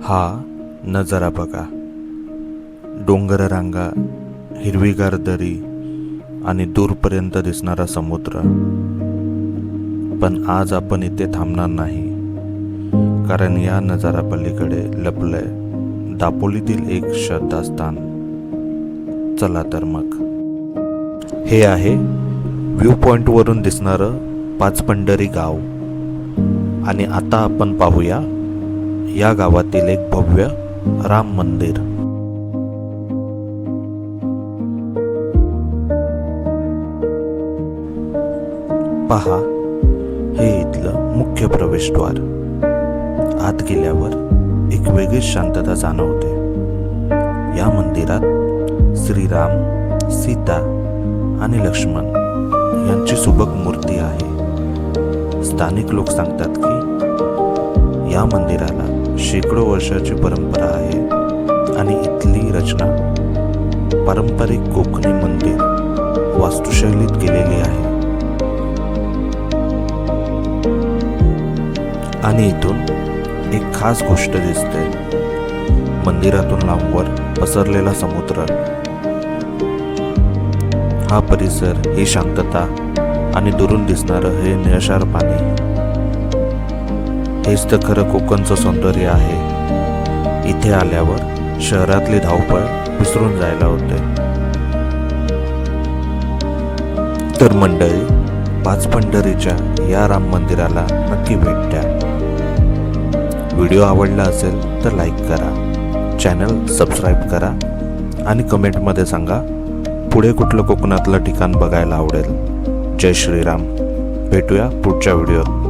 हा नजारा बघा. डोंगर रांगा, हिरवीगार दरी आणि दूरपर्यंत दिसणारा समुद्र. पण आज आपण इथे थांबणार नाही, कारण या नजारा पलीकडे लपलंय दापोलीतील एक श्रद्धास्थान. चला तर मग. हे आहे व्ह्यू पॉइंटवरून दिसणारं पाचपंढरी गाव. आणि आता आपण पाहूया या गावातील एक भव्य राम मंदिर. पहा, हे इथलं मुख्य प्रवेशद्वार. आत गेल्यावर एक वेगळीच शांतता जाणवते. या मंदिरात श्रीराम, सीता आणि लक्ष्मण यांची सुबक मूर्ती आहे. स्थानिक लोक सांगतात की या मंदिराला शेकडो वर्षाची परंपरा आहे आणि इथली रचना पारंपरिक कोकणी मंदिर वास्तुशैलीत केलेली आहे. आणि इथून एक खास गोष्ट दिसते. मंदिरातून लांबवर पसरलेला समुद्र. हा परिसर, ही शांतता आणि दुरून दिसणारं हे निळशार पाणी, हेच तर खरं कोकणचं सौंदर्य आहे. इथे आल्यावर शहरातली धावपळ विसरून जायला होते. तर मंडळी, पाचपंढरीच्या या राम मंदिराला नक्की भेट द्या. व्हिडिओ आवडला असेल तर लाईक करा, चॅनल सबस्क्राईब करा आणि कमेंटमध्ये सांगा पुढे कुठलं कोकणातलं ठिकाण बघायला आवडेल. जय श्रीराम. भेटूया पुढच्या व्हिडिओत.